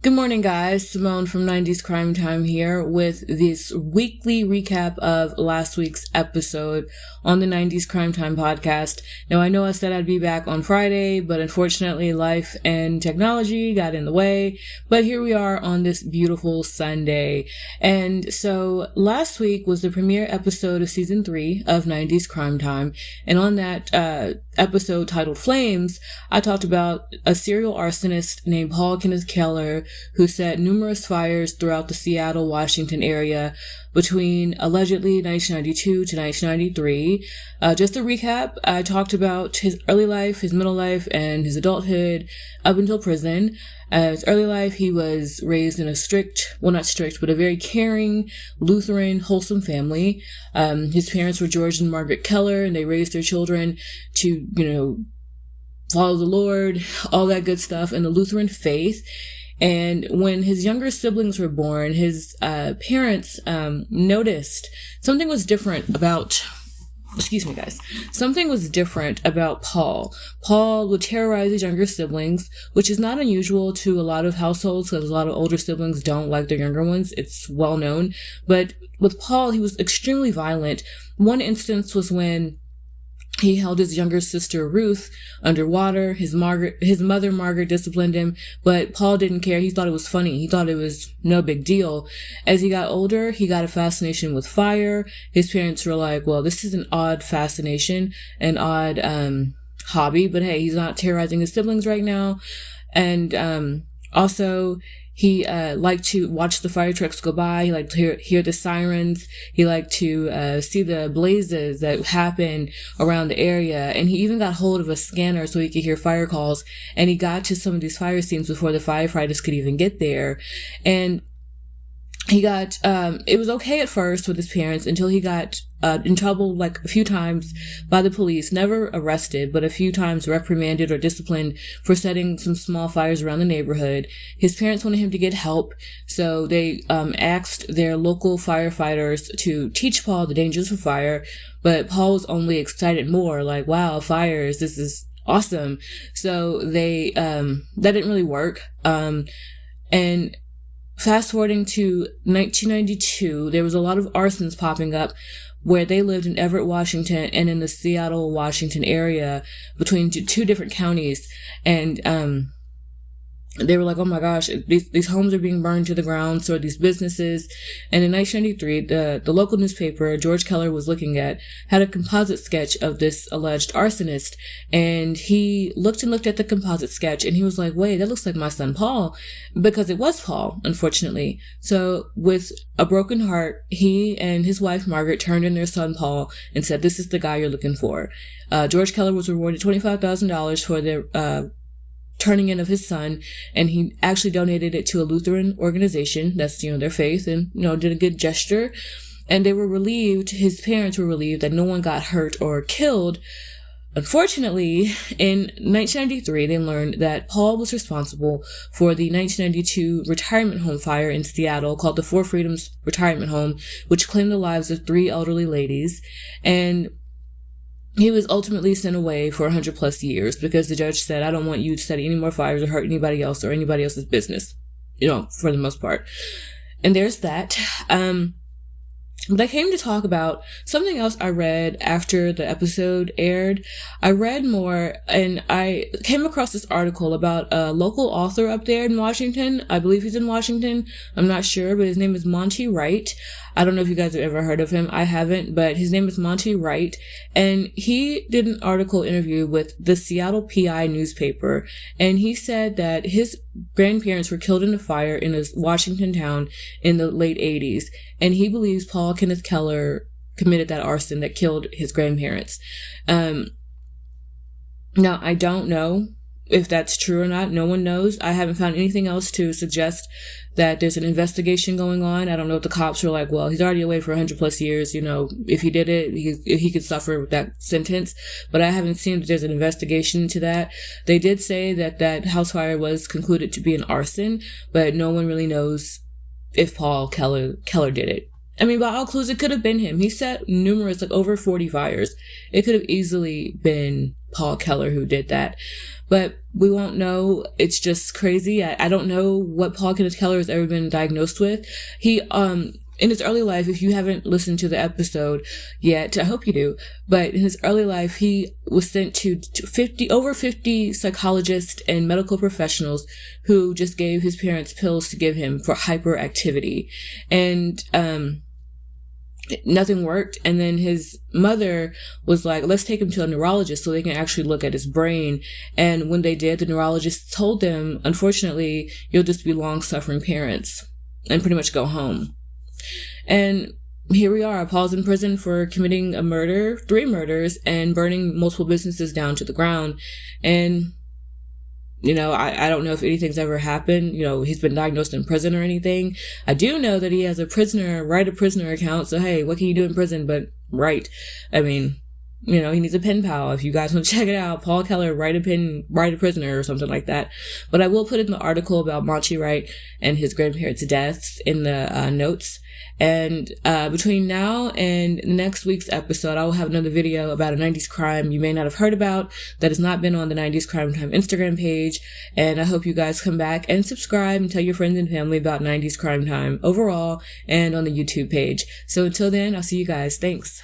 Good morning, guys. Simone from 90s Crime Time here with this weekly recap of last week's episode on the 90s Crime Time podcast. Now, I know I said I'd be back on Friday, but unfortunately life and technology got in the way. But here we are on this beautiful Sunday. And so last week was the premiere episode of season 3 of 90s Crime Time. And on that episode titled Flames, I talked about a serial arsonist named Paul Kenneth Keller who set numerous fires throughout the Seattle, Washington area between allegedly 1992 to 1993. Just to recap, I talked about his early life, his middle life, and his adulthood up until prison. His early life, he was raised in a not strict, but a very caring, Lutheran, wholesome family. His parents were George and Margaret Keller, and they raised their children to, follow the Lord, all that good stuff, and the Lutheran faith. And when his younger siblings were born, his parents noticed something was different about Paul. Paul would terrorize his younger siblings, which is not unusual to a lot of households because a lot of older siblings don't like their younger ones. It's well known. But with Paul, he was extremely violent. One instance was when he held his younger sister, Ruth, underwater. His mother, Margaret, disciplined him, but Paul didn't care. He thought it was funny. He thought it was no big deal. As he got older, he got a fascination with fire. His parents were like, well, this is an odd fascination, an odd hobby, but hey, he's not terrorizing his siblings right now. And also, he liked to watch the fire trucks go by. He liked to hear the sirens. He liked to see the blazes that happen around the area. And he even got hold of a scanner so he could hear fire calls. And he got to some of these fire scenes before the firefighters could even get there. And he got, it was okay at first with his parents until he got in trouble like a few times by the police, never arrested, but a few times reprimanded or disciplined for setting some small fires around the neighborhood. His parents wanted him to get help, so they asked their local firefighters to teach Paul the dangers of fire, but Paul was only excited more, like, wow, fires, this is awesome. So they, that didn't really work. And fast forwarding to 1992, there was a lot of arsons popping up where they lived in Everett, Washington, and in the Seattle, Washington area between two different counties. And they were like, oh my gosh, these homes are being burned to the ground, so are these businesses. And in 1993, the local newspaper George Keller was looking at had a composite sketch of this alleged arsonist. And he looked at the composite sketch and he was like, wait, that looks like my son Paul, because it was Paul, unfortunately. So with a broken heart, he and his wife Margaret turned in their son Paul and said, this is the guy you're looking for. George Keller was rewarded $25,000 for their turning in of his son, and he actually donated it to a Lutheran organization that's, their faith, and, did a good gesture. And they were relieved, his parents were relieved that no one got hurt or killed. Unfortunately, in 1993, they learned that Paul was responsible for the 1992 retirement home fire in Seattle called the Four Freedoms Retirement Home, which claimed the lives of 3 elderly ladies. And he was ultimately sent away for 100 plus years because the judge said, I don't want you to set any more fires or hurt anybody else or anybody else's business, for the most part. And there's that. But I came to talk about something else I read after the episode aired. I read more and I came across this article about a local author up there in Washington. I believe he's in Washington. I'm not sure, but his name is Monty Wright. I don't know if you guys have ever heard of him. I haven't, but his name is Monty Wright. And he did an article interview with the Seattle PI newspaper. And he said that his grandparents were killed in a fire in a Washington town in the late 80s. And he believes Paul Kenneth Keller committed that arson that killed his grandparents. Now, I don't know if that's true or not. No one knows. I haven't found anything else to suggest that there's an investigation going on. I don't know if the cops were like, well, he's already away for 100 plus years. If he did it, he could suffer with that sentence. But I haven't seen that there's an investigation into that. They did say that house fire was concluded to be an arson, but no one really knows if Paul Keller did it. I mean, by all clues, it could have been him. He set numerous, over 40 fires. It could have easily been Paul Keller who did that. but we won't know. It's just crazy. I don't know what Paul Kenneth Keller has ever been diagnosed with. He, in his early life, if you haven't listened to the episode yet, I hope you do, but in his early life, he was sent to over 50 psychologists and medical professionals who just gave his parents pills to give him for hyperactivity. And, nothing worked. And then his mother was like, let's take him to a neurologist so they can actually look at his brain. And when they did, the neurologist told them, unfortunately, you'll just be long-suffering parents and pretty much go home. And here we are. Paul's in prison for committing a murder, 3 murders, and burning multiple businesses down to the ground. And you know, I don't know if anything's ever happened. You know, he's been diagnosed in prison or anything. I do know that he has a write a prisoner account. So, hey, what can you do in prison but write? I mean, you know, he needs a pen pal. If you guys want to check it out, Paul Keller, write a prisoner or something like that. But I will put in the article about Maunchie Wright and his grandparents' deaths in the notes. And between now and next week's episode, I will have another video about a 90s crime you may not have heard about that has not been on the 90s Crime Time Instagram page. And I hope you guys come back and subscribe and tell your friends and family about 90s Crime Time overall and on the YouTube page. So until then, I'll see you guys. Thanks.